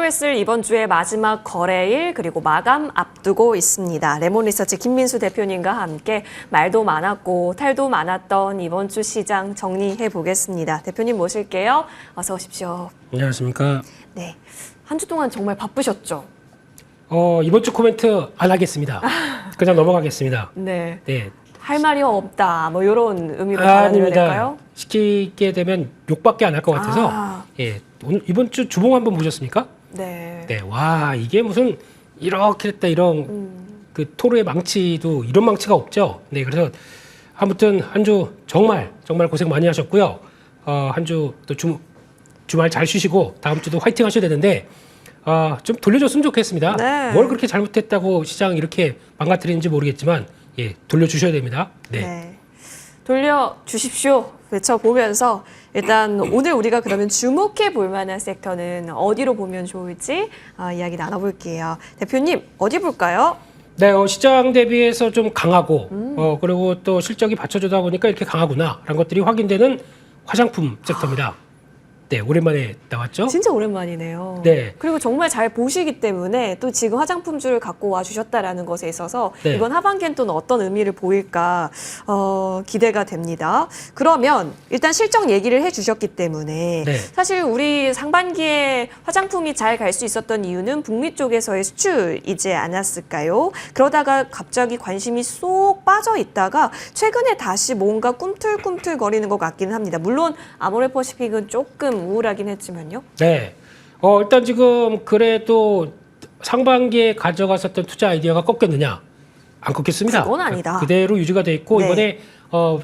발표했을 이번 주의 마지막 거래일 그리고 마감 앞두고 있습니다. 레몬리서치 김민수 대표님과 함께 말도 많았고 탈도 많았던 이번 주 시장 정리해 보겠습니다. 대표님 모실게요. 어서 오십시오. 안녕하십니까. 네, 한 주 동안 정말 바쁘셨죠? 이번 주 코멘트 안 하겠습니다. 그냥 넘어가겠습니다. 네. 네. 할 말이 없다. 뭐 이런 의미로 받아들여야 될까요? 시키게 되면 욕밖에 안 할 것 같아서 예, 오늘 이번 주 주봉 한번 보셨습니까? 네. 네. 와, 이게 무슨 이렇게 됐다 이런 그 토르의 망치도 이런 망치가 없죠. 네. 그래서 아무튼 한 주 정말 고생 많이 하셨고요. 한 주 또 주말 잘 쉬시고 다음 주도 화이팅 하셔야 되는데 좀 돌려줬으면 좋겠습니다. 네. 뭘 그렇게 잘못했다고 시장 이렇게 망가뜨리는지 모르겠지만 예, 돌려주셔야 됩니다. 네. 네. 돌려주십시오 외쳐보면서 일단 오늘 우리가 그러면 주목해 볼 만한 섹터는 어디로 보면 좋을지 이야기 나눠볼게요. 대표님 어디 볼까요? 네, 시장 대비해서 좀 강하고 그리고 또 실적이 받쳐주다 보니까 이렇게 강하구나라는 것들이 확인되는 화장품 섹터입니다. 네, 오랜만에 나왔죠? 진짜 오랜만이네요. 네. 그리고 정말 잘 보시기 때문에 또 지금 화장품주를 갖고 와 주셨다라는 것에 있어서 네. 이번 하반기엔 또 어떤 의미를 보일까 기대가 됩니다. 그러면 일단 실적 얘기를 해주셨기 때문에 네. 사실 우리 상반기에 화장품이 잘 갈 수 있었던 이유는 북미 쪽에서의 수출이지 않았을까요? 그러다가 갑자기 관심이 쏙 빠져 있다가 최근에 다시 뭔가 꿈틀꿈틀거리는 것 같기는 합니다. 물론 아모레퍼시픽은 조금 우울하긴 했지만요. 네. 일단 지금 그래도 상반기에 가져갔었던 투자 아이디어가 꺾였느냐? 안 꺾였습니다. 그건 아니다. 그대로 유지가 돼 있고 네. 이번에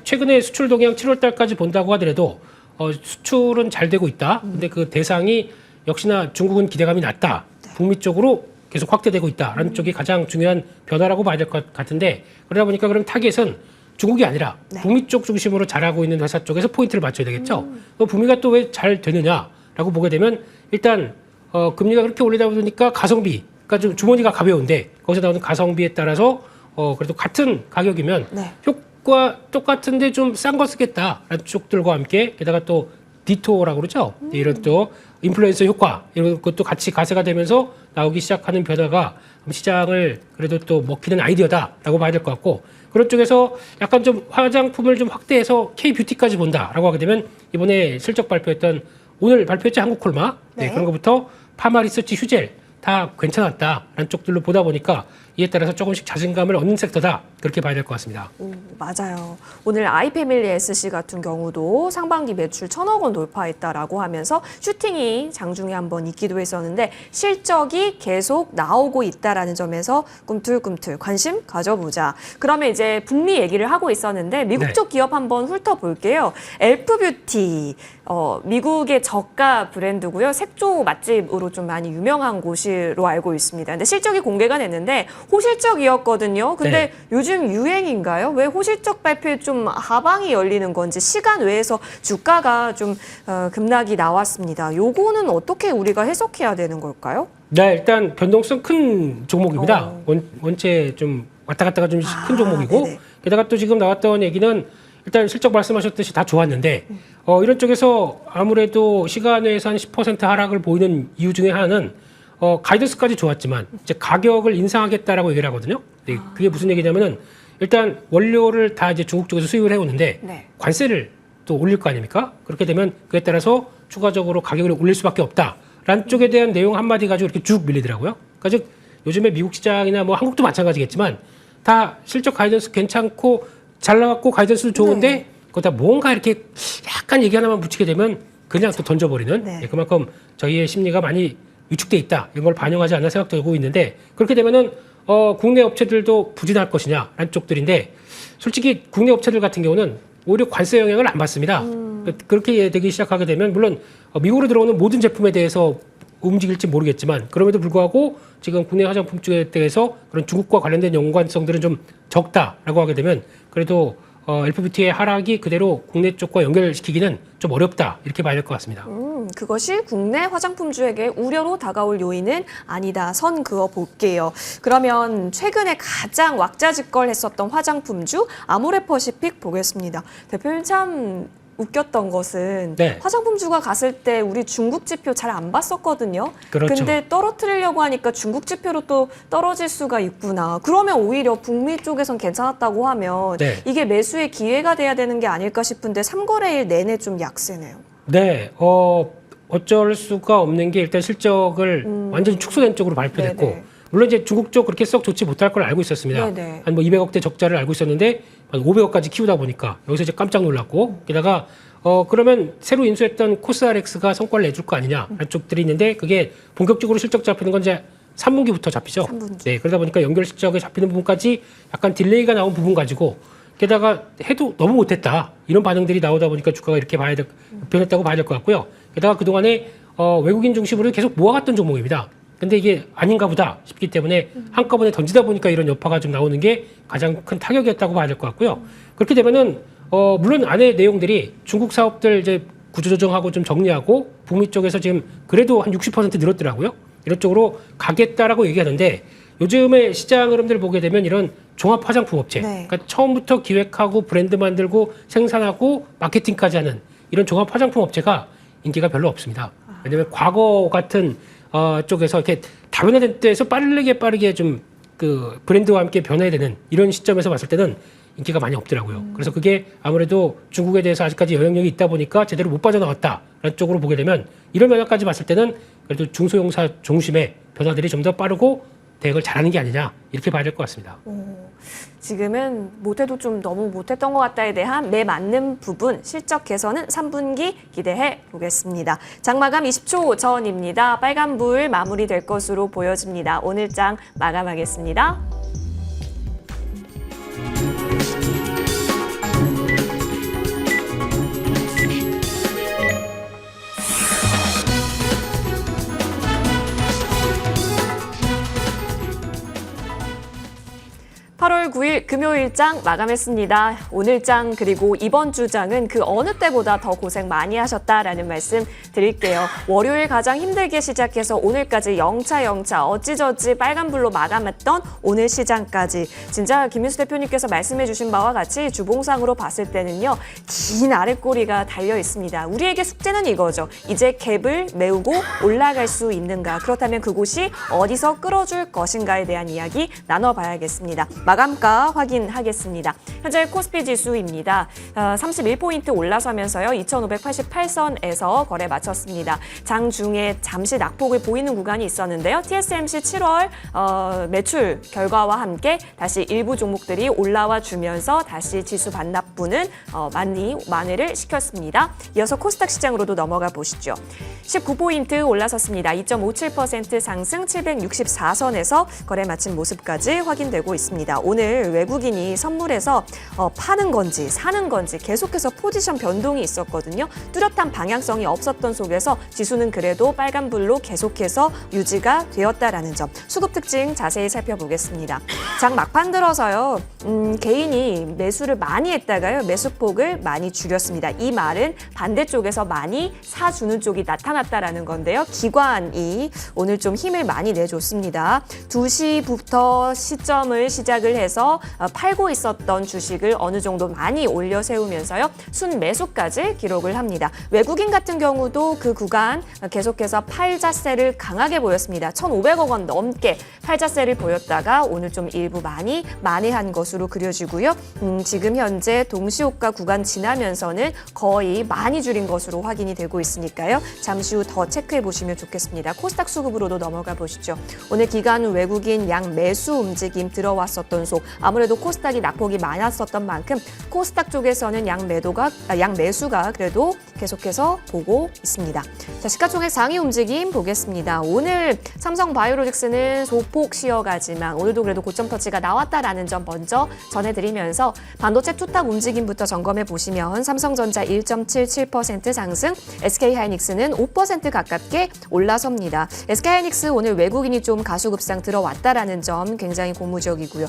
최근에 수출 동향 7월 달까지 본다고 하더라도 수출은 잘 되고 있다. 근데 그 대상이 역시나 중국은 기대감이 낮다. 네. 북미 쪽으로 계속 확대되고 있다라는 쪽이 가장 중요한 변화라고 봐야 될 것 같은데 그러다 보니까 그럼 타겟은 중국이 아니라 네. 북미 쪽 중심으로 잘하고 있는 회사 쪽에서 포인트를 맞춰야 되겠죠. 북미가 또 왜 잘 되느냐라고 보게 되면 일단 금리가 그렇게 올리다 보니까 가성비, 그러니까 좀 주머니가 가벼운데 거기서 나오는 가성비에 따라서 그래도 같은 가격이면 네. 효과 똑같은데 좀 싼 거 쓰겠다라는 쪽들과 함께 게다가 또 디토라고 그러죠. 이런 또 인플루엔서 효과 이런 것도 같이 가세가 되면서 나오기 시작하는 변화가 시장을 그래도 또 먹히는 아이디어다라고 봐야 될 것 같고 그런 쪽에서 약간 좀 화장품을 좀 확대해서 K-뷰티까지 본다라고 하게 되면 이번에 실적 발표했던 오늘 발표했죠 한국콜마 네. 그런 것부터 파마리서치 휴젤 다 괜찮았다라는 쪽들로 보다 보니까 이에 따라서 조금씩 자신감을 얻는 섹터다 그렇게 봐야 될 것 같습니다. 맞아요. 오늘 아이패밀리 SC 같은 경우도 상반기 매출 1,000억 원 돌파했다라고 하면서 슈팅이 장중에 한번 있기도 했었는데 실적이 계속 나오고 있다라는 점에서 꿈틀꿈틀 관심 가져보자. 그러면 이제 북미 얘기를 하고 있었는데 미국 네. 쪽 기업 한번 훑어볼게요. 엘프뷰티 미국의 저가 브랜드고요. 색조 맛집으로 좀 많이 유명한 곳으로 알고 있습니다. 근데 실적이 공개가 됐는데 호실적이었거든요. 근데 네. 요즘 유행인가요? 왜 호실적 발표에 좀 하방이 열리는 건지 시간 외에서 주가가 좀 급락이 나왔습니다. 요거는 어떻게 우리가 해석해야 되는 걸까요? 네, 일단 변동성 큰 종목입니다. 원체 좀 왔다 갔다가 좀 큰 종목이고 네네. 게다가 또 지금 나왔던 얘기는 일단 실적 말씀하셨듯이 다 좋았는데 이런 쪽에서 아무래도 시간 외에서 한 10% 하락을 보이는 이유 중에 하나는 가이던스까지 좋았지만 이제 가격을 인상하겠다라고 얘기를 하거든요. 네, 그게 무슨 얘기냐면은 일단 원료를 다 이제 중국 쪽에서 수입을 해오는데 네. 관세를 또 올릴 거 아닙니까? 그렇게 되면 그에 따라서 추가적으로 가격을 올릴 수밖에 없다라는 쪽에 대한 내용 한마디 가지고 이렇게 쭉 밀리더라고요. 그러니까 즉 요즘에 미국 시장이나 뭐 한국도 마찬가지겠지만 다 실적 가이던스 괜찮고 잘 나왔고 가이던스도 좋은데 네. 거기다 뭔가 이렇게 약간 얘기 하나만 붙이게 되면 그냥 또 던져버리는 네. 예, 그만큼 저희의 심리가 많이 위축돼 있다 이런 걸 반영하지 않나 생각되고 있는데 그렇게 되면은 국내 업체들도 부진할 것이냐라는 쪽들인데 솔직히 국내 업체들 같은 경우는 오히려 관세 영향을 안 받습니다. 그렇게 되기 시작하게 되면 물론 미국으로 들어오는 모든 제품에 대해서 움직일지 모르겠지만 그럼에도 불구하고 지금 국내 화장품 쪽에 대해서 그런 중국과 관련된 연관성들은 좀 적다라고 하게 되면 그래도 LPBT의 하락이 그대로 국내 쪽과 연결시키기는 좀 어렵다 이렇게 봐야 될 것 같습니다. 그것이 국내 화장품주에게 우려로 다가올 요인은 아니다. 선 그어 볼게요. 그러면 최근에 가장 왁자지껄했었던 화장품주 아모레퍼시픽 보겠습니다. 대표님 참 웃겼던 것은 네. 화장품주가 갔을 때 우리 중국 지표 잘 안 봤었거든요. 그렇죠. 근데 떨어뜨리려고 하니까 중국 지표로 또 떨어질 수가 있구나. 그러면 오히려 북미 쪽에선 괜찮았다고 하면 네. 이게 매수의 기회가 돼야 되는 게 아닐까 싶은데 3거래일 내내 좀 약세네요. 네, 어쩔 수가 없는 게 일단 실적을 완전히 축소된 쪽으로 발표됐고, 네네. 물론 이제 중국 쪽 그렇게 썩 좋지 못할 걸 알고 있었습니다. 네네. 한 뭐 200억대 적자를 알고 있었는데 한 500억까지 키우다 보니까 여기서 이제 깜짝 놀랐고, 게다가 그러면 새로 인수했던 코스알엑스가 성과를 내줄 거 아니냐라는 쪽들이 있는데, 그게 본격적으로 실적 잡히는 건 이제 3분기부터 잡히죠. 3분기. 네, 그러다 보니까 연결 실적에 잡히는 부분까지 약간 딜레이가 나온 부분 가지고, 게다가 해도 너무 못했다 이런 반응들이 나오다 보니까 주가가 이렇게 변했다고 봐야 될 것 같고요. 게다가 그동안에 외국인 중심으로 계속 모아갔던 종목입니다. 근데 이게 아닌가 보다 싶기 때문에 한꺼번에 던지다 보니까 이런 여파가 좀 나오는 게 가장 큰 타격이었다고 봐야 될 것 같고요. 그렇게 되면은 물론 안에 내용들이 중국 사업들 이제 구조조정하고 좀 정리하고 북미 쪽에서 지금 그래도 한 60% 늘었더라고요. 이런 쪽으로 가겠다라고 얘기하는데, 요즘에 시장 흐름들 보게 되면 이런 종합 화장품 업체, 네. 그러니까 처음부터 기획하고 브랜드 만들고 생산하고 마케팅까지 하는 이런 종합 화장품 업체가 인기가 별로 없습니다. 왜냐하면 과거 같은 쪽에서 이렇게 다변화된 때에서 빠르게 좀 그 브랜드와 함께 변해야 되는 이런 시점에서 봤을 때는 인기가 많이 없더라고요. 그래서 그게 아무래도 중국에 대해서 아직까지 영향력이 있다 보니까 제대로 못 빠져나왔다라는 쪽으로 보게 되면, 이런 면역까지 봤을 때는 그래도 중소형사 중심의 변화들이 좀 더 빠르고 대응을 잘하는 게 아니냐 이렇게 봐야 될 것 같습니다. 지금은 못해도 좀 너무 못했던 것 같다에 대한 매 맞는 부분 실적 개선은 3분기 기대해 보겠습니다. 장마감 20초 전입니다. 빨간불 마무리될 것으로 보여집니다. 오늘 장 마감하겠습니다. (8월 9일) 금요일장 마감했습니다. 오늘장 그리고 이번 주장은 그 어느 때보다 더 고생 많이 하셨다라는 말씀 드릴게요. 월요일 가장 힘들게 시작해서 오늘까지 영차 어찌저찌 빨간불로 마감했던 오늘 시장까지, 진짜 김민수 대표님께서 말씀해 주신 바와 같이 주봉상으로 봤을 때는요, 긴 아랫꼬리가 달려 있습니다. 우리에게 숙제는 이거죠. 이제 갭을 메우고 올라갈 수 있는가, 그렇다면 그곳이 어디서 끌어줄 것인가에 대한 이야기 나눠봐야겠습니다. 마감가 확인하겠습니다. 현재 코스피 지수입니다. 31포인트 올라서면서요. 2588선에서 거래 마쳤습니다. 장중에 잠시 낙폭을 보이는 구간이 있었는데요. TSMC 7월 매출 결과와 함께 다시 일부 종목들이 올라와 주면서 다시 지수 반납분은 많이 만회를 시켰습니다. 이어서 코스닥 시장으로도 넘어가 보시죠. 19포인트 올라섰습니다. 2.57% 상승 764선에서 거래 마친 모습까지 확인되고 있습니다. 오늘 외국인이 선물해서 파는 건지 사는 건지 계속해서 포지션 변동이 있었거든요. 뚜렷한 방향성이 없었던 속에서 지수는 그래도 빨간불로 계속해서 유지가 되었다라는 점. 수급 특징 자세히 살펴보겠습니다. 장 막판 들어서요. 개인이 매수를 많이 했다가요. 매수폭을 많이 줄였습니다. 이 말은 반대쪽에서 많이 사주는 쪽이 나타났다라는 건데요. 기관이 오늘 좀 힘을 많이 내줬습니다. 2시부터 시점을 시작을 해서 팔고 있었던 주식을 어느 정도 많이 올려 세우면서요. 순매수까지 기록을 합니다. 외국인 같은 경우도 그 구간 계속해서 팔자세를 강하게 보였습니다. 1,500억 원 넘게 팔자세를 보였다가 오늘 좀 일부 많이 만회한 것으로 그려지고요. 지금 현재 동시호가 구간 지나면서는 거의 많이 줄인 것으로 확인이 되고 있으니까요. 잠시 후 더 체크해 보시면 좋겠습니다. 코스닥 수급으로도 넘어가 보시죠. 오늘 기간 후 외국인 양 매수 움직임 들어왔었던 속, 아무래도 코스닥이 낙폭이 많았었던 만큼 코스닥 쪽에서는 양 매수가 그래도 계속해서 보고 있습니다. 자, 시가총액 상위 움직임 보겠습니다. 오늘 삼성바이오로직스는 소폭 쉬어가지만 오늘도 그래도 고점 터치가 나왔다라는 점 먼저 전해드리면서 반도체 투탁 움직임부터 점검해 보시면 삼성전자 1.77% 상승, SK하이닉스는 5% 가깝게 올라섭니다. SK하이닉스 오늘 외국인이 좀 가수급상 들어왔다라는 점 굉장히 고무적이고요.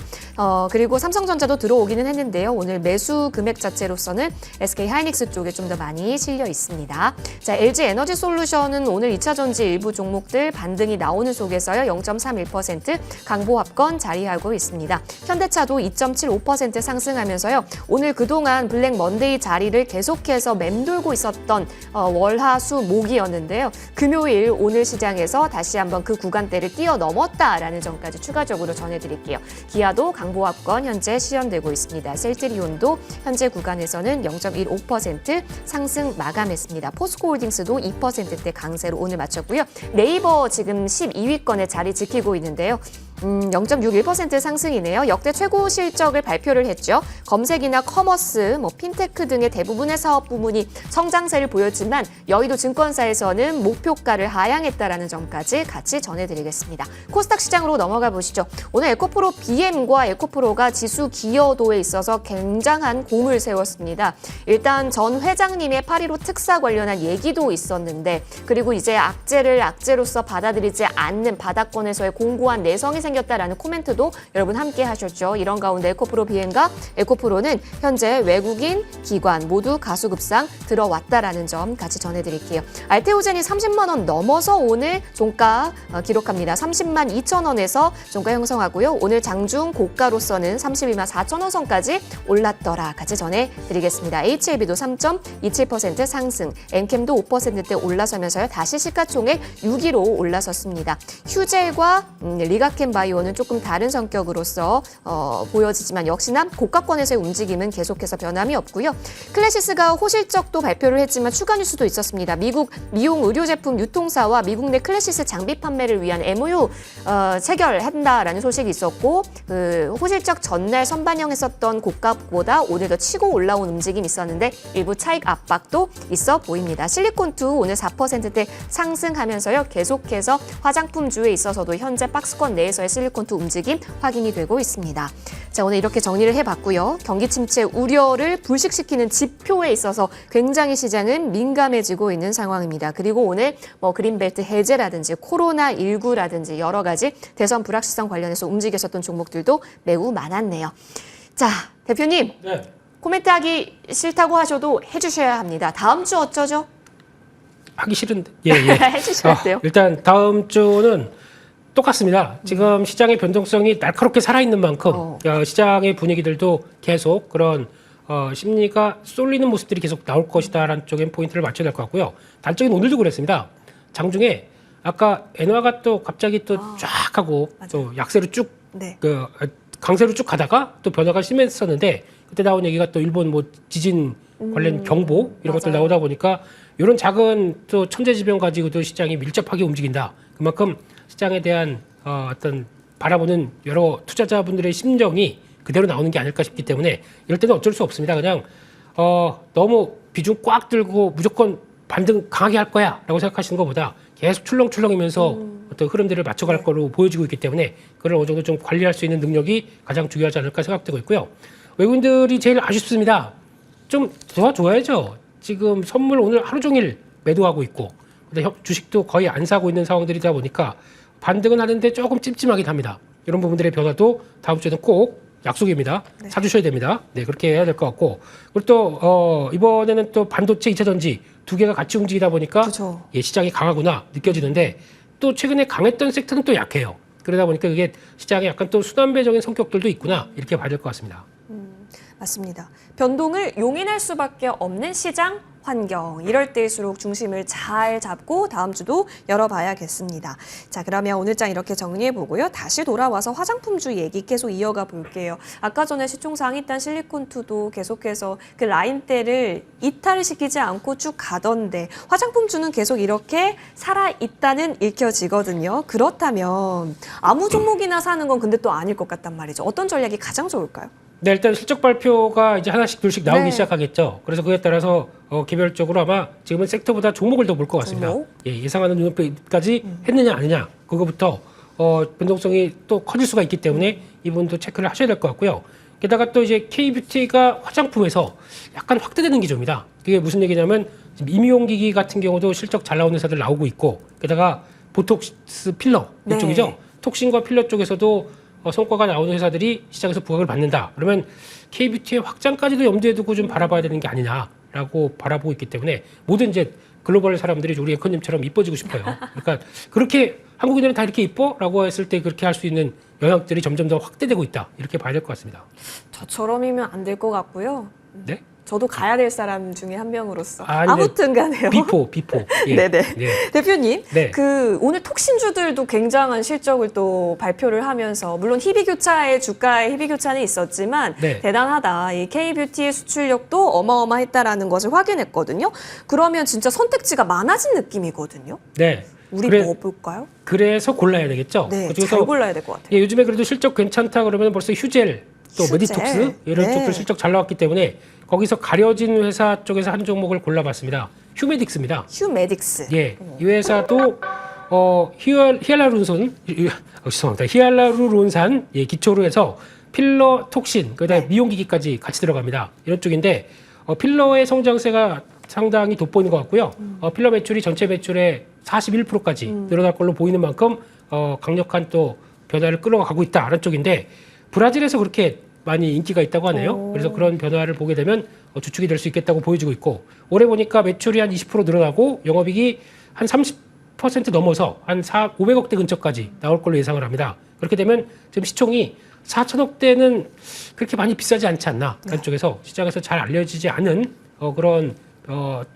그리고 삼성전자도 들어오기는 했는데요. 오늘 매수 금액 자체로서는 SK하이닉스 쪽에 좀 더 많이 실려 실려 있습니다. 자, LG 에너지 솔루션은 오늘 2차 전지 일부 종목들 반등이 나오는 속에서요. 0.31% 강보합권 자리하고 있습니다. 현대차도 2.75% 상승하면서요. 오늘 그동안 블랙 먼데이 자리를 계속해서 맴돌고 있었던 월화수 목이었는데요. 금요일 오늘 시장에서 다시 한번 그 구간대를 뛰어넘었다라는 점까지 추가적으로 전해드릴게요. 기아도 강보합권 현재 실현되고 있습니다. 셀트리온도 현재 구간에서는 0.15% 상승 마감했습니다. 포스코홀딩스도 2%대 강세로 오늘 마쳤고요. 네이버 지금 12위권에 자리 지키고 있는데요. 0.61% 상승이네요. 역대 최고 실적을 발표를 했죠. 검색이나 커머스, 핀테크 등의 대부분의 사업 부문이 성장세를 보였지만 여의도 증권사에서는 목표가를 하향했다라는 점까지 같이 전해드리겠습니다. 코스닥 시장으로 넘어가 보시죠. 오늘 에코프로 BM과 에코프로가 지수 기여도에 있어서 굉장한 공을 세웠습니다. 일단 전 회장님의 8.15 특사 관련한 얘기도 있었는데 그리고 이제 악재를 악재로서 받아들이지 않는 바닥권에서의 공고한 내성이 생겼다라는 코멘트도 여러분 함께 하셨죠. 이런 가운데 에코프로 BM과 에코프로는 현재 외국인 기관 모두 가수급상 들어왔다라는 점 같이 전해드릴게요. 알테오젠이 30만 원 넘어서 오늘 종가 기록합니다. 30만 2천 원에서 종가 형성하고요. 오늘 장중 고가로서는 32만 4천 원 선까지 올랐더라. 같이 전해드리겠습니다. HLB도 3.27% 상승, 엔캠도 5%대 올라서면서요. 다시 시가총액 6위로 올라섰습니다. 휴젤과 리가켄 바이오는 조금 다른 성격으로서 보여지지만 역시나 고가권에서의 움직임은 계속해서 변함이 없고요. 클래시스가 호실적도 발표를 했지만 추가 뉴스도 있었습니다. 미국 미용 의료제품 유통사와 미국 내 클래시스 장비 판매를 위한 MOU 체결한다라는 소식이 있었고 그 호실적 전날 선반영했었던 고가보다 오늘 더 치고 올라온 움직임이 있었는데 일부 차익 압박도 있어 보입니다. 실리콘2 오늘 4%대 상승하면서요. 계속해서 화장품주에 있어서도 현재 박스권 내에서의 실리콘2 움직임 확인이 되고 있습니다. 자, 오늘 이렇게 정리를 해봤고요. 경기 침체 우려를 불식시키는 지표에 있어서 굉장히 시장은 민감해지고 있는 상황입니다. 그리고 오늘 그린벨트 해제라든지 코로나19라든지 여러 가지 대선 불확실성 관련해서 움직였었던 종목들도 매우 많았네요. 자, 대표님. 네. 코멘트하기 싫다고 하셔도 해주셔야 합니다. 다음 주 어쩌죠? 하기 싫은데. 예. 해주셔야 돼요. 일단 다음 주는 똑같습니다. 지금 시장의 변동성이 날카롭게 살아있는 만큼 시장의 분위기들도 계속 그런 심리가 쏠리는 모습들이 계속 나올 것이다라는 쪽에 포인트를 맞춰야 될 것 같고요. 단적인 오늘도 그랬습니다. 장중에 아까 엔화가 또 갑자기 또 쫙 하고 또 약세로 쭉 네. 강세로 쭉 가다가 또 변화가 심했었는데 그때 나온 얘기가 또 일본 지진 관련 경보 이런 것들 나오다 보니까 이런 작은 또 천재지변 가지고도 시장이 밀접하게 움직인다. 그만큼 시장에 대한 어떤 바라보는 여러 투자자분들의 심정이 그대로 나오는 게 아닐까 싶기 때문에 이럴 때는 어쩔 수 없습니다. 그냥 너무 비중 꽉 들고 무조건 반등 강하게 할 거야 라고 생각하시는 것보다 계속 출렁출렁이면서 어떤 흐름들을 맞춰갈 거로 보여지고 있기 때문에 그걸 어느 정도 좀 관리할 수 있는 능력이 가장 중요하지 않을까 생각되고 있고요. 외국인들이 제일 아쉽습니다. 좀 도와줘야죠. 지금 선물 오늘 하루 종일 매도하고 있고 근데 주식도 거의 안 사고 있는 상황들이다 보니까 반등은 하는데 조금 찜찜하긴 합니다. 이런 부분들의 변화도 다음 주에는 꼭 약속입니다. 네. 사주셔야 됩니다. 네, 그렇게 해야 될 것 같고 그리고 또 이번에는 또 반도체 2차 전지 두 개가 같이 움직이다 보니까 그렇죠. 예, 시장이 강하구나 느껴지는데 또 최근에 강했던 섹터는 또 약해요. 그러다 보니까 그게 시장에 약간 또 순환배적인 성격들도 있구나 이렇게 봐야 될 것 같습니다. 맞습니다. 변동을 용인할 수밖에 없는 시장 환경. 이럴 때일수록 중심을 잘 잡고 다음 주도 열어봐야겠습니다. 자, 그러면 오늘 장 이렇게 정리해보고요. 다시 돌아와서 화장품주 얘기 계속 이어가 볼게요. 아까 전에 시총 상위단 실리콘2도 계속해서 그 라인대를 이탈시키지 않고 쭉 가던데 화장품주는 계속 이렇게 살아있다는 읽혀지거든요. 그렇다면 아무 종목이나 사는 건 근데 또 아닐 것 같단 말이죠. 어떤 전략이 가장 좋을까요? 네, 일단 실적 발표가 이제 하나씩 둘씩 나오기 네. 시작하겠죠. 그래서 그에 따라서 개별적으로 아마 지금은 섹터보다 종목을 더 볼 것 같습니다. 예, 예상하는 눈높이까지 했느냐 아니냐 그거부터 변동성이 또 커질 수가 있기 때문에 이분도 체크를 하셔야 될 것 같고요. 게다가 또 이제 K뷰티가 화장품에서 약간 확대되는 기조입니다. 그게 무슨 얘기냐면 지금 임용기기 같은 경우도 실적 잘 나오는 회사들 나오고 있고 게다가 보톡스 필러 이쪽이죠. 네. 톡신과 필러 쪽에서도 성과가 나오는 회사들이 시장에서 부각을 받는다. 그러면 K뷰티의 확장까지도 염두에 두고 좀 바라봐야 되는 게 아니냐. 있다라고 바라보고 있기 때문에 모든 이제 글로벌 사람들이 우리 앵커님처럼 이뻐지고 싶어요. 그러니까 그렇게 한국인들은 다 이렇게 이뻐라고 했을 때 그렇게 할 수 있는 영역들이 점점 더 확대되고 있다. 이렇게 봐야 될 것 같습니다. 저처럼이면 안 될 것 같고요. 네? 저도 가야 될 사람 중에 한 명으로서 아니, 아무튼 간에요. 비포. 예. 네네. 예. 대표님, 네. 오늘 톡신주들도 굉장한 실적을 또 발표를 하면서 물론 희비교차의 주가의 희비교차는 있었지만 네. 대단하다. 이 K뷰티의 수출력도 어마어마했다라는 것을 확인했거든요. 그러면 진짜 선택지가 많아진 느낌이거든요. 네. 우리 그래- 뭐 볼까요? 그래서 골라야 되겠죠. 네, 그중에서 잘 골라야 될 것 같아요. 예, 요즘에 그래도 실적 괜찮다 그러면 벌써 휴젤, 또 휴젤. 메디톡스 이런 네. 쪽들 실적 잘 나왔기 때문에 거기서 가려진 회사 쪽에서 한 종목을 골라봤습니다. 휴메딕스입니다. 휴메딕스. 예, 이 회사도 히알루론산 기초로 해서 필러 톡신, 그다음에 네. 미용기기까지 같이 들어갑니다. 이런 쪽인데 필러의 성장세가 상당히 돋보이는 것 같고요. 필러 매출이 전체 매출의 41%까지 늘어날 걸로 보이는 만큼 강력한 또 변화를 끌어가고 있다라는 쪽인데 브라질에서 그렇게 많이 인기가 있다고 하네요. 오. 그래서 그런 변화를 보게 되면 주축이 될 수 있겠다고 보여지고 있고 올해 보니까 매출이 한 20% 늘어나고 영업이익이 한 30% 넘어서 한 500억대 근처까지 나올 걸로 예상을 합니다. 그렇게 되면 지금 시총이 4천억대는 그렇게 많이 비싸지 않지 않나 라는 쪽에서 시장에서 잘 알려지지 않은 그런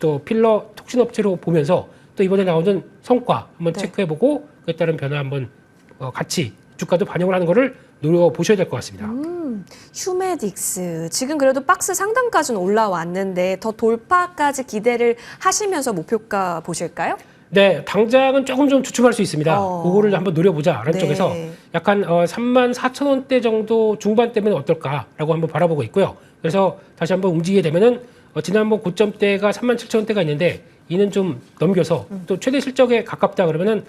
또 필러 톡신 업체로 보면서 또 이번에 나오는 성과 한번 네. 체크해보고 그에 따른 변화 한번 같이 주가도 반영을 하는 거를 노려보셔야 될 것 같습니다. 휴메딕스 지금 그래도 박스 상단까지는 올라왔는데 더 돌파까지 기대를 하시면서 목표가 보실까요? 네, 당장은 조금 좀 주춤할 수 있습니다. 그거를 한번 노려보자라는 네. 쪽에서 약간 34,000원대 정도 중반대면 어떨까라고 한번 바라보고 있고요. 그래서 다시 한번 움직이게 되면은 지난번 고점대가 37,000원대가 있는데 이는 좀 넘겨서 또 최대 실적에 가깝다 그러면은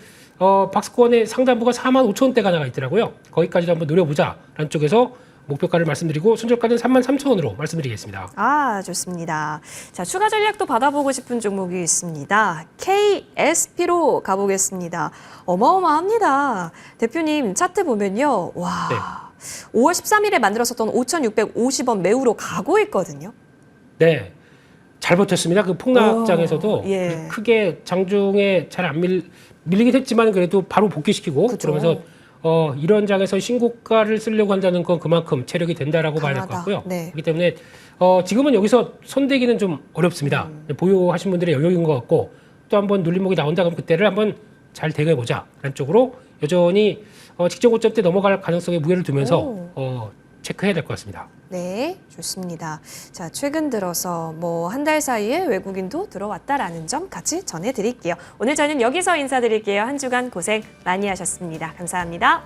박스권의 상단부가 45,000원대가 나가 있더라고요. 거기까지도 한번 노려보자라는 쪽에서 목표가를 말씀드리고 손절가는 33,000원으로 말씀드리겠습니다. 아, 좋습니다. 자, 추가 전략도 받아보고 싶은 종목이 있습니다. KSP로 가보겠습니다. 어마어마합니다. 대표님 차트 보면요. 와, 네. 5월 13일에 만들었었던 5,650원 매우로 가고 있거든요. 네. 잘 버텼습니다. 그 폭락장에서도 예. 크게 장중에 잘 안 밀리긴 했지만 그래도 바로 복귀시키고 그죠. 그러면서 이런 장에서 신고가를 쓰려고 한다는 건 그만큼 체력이 된다라고 봐야 될 것 강하다. 같고요. 네. 그렇기 때문에 지금은 여기서 손대기는 좀 어렵습니다. 보유하신 분들의 영역인 것 같고 또 한번 눌림목이 나온다 그러면 그때를 한번 잘 대응해보자 라는 쪽으로 여전히 직전 고점 때 넘어갈 가능성에 무게를 두면서 체크해야 될 것 같습니다. 네, 좋습니다. 자, 최근 들어서 뭐 한 달 사이에 외국인도 들어왔다라는 점 같이 전해드릴게요. 오늘 저는 여기서 인사드릴게요. 한 주간 고생 많이 하셨습니다. 감사합니다.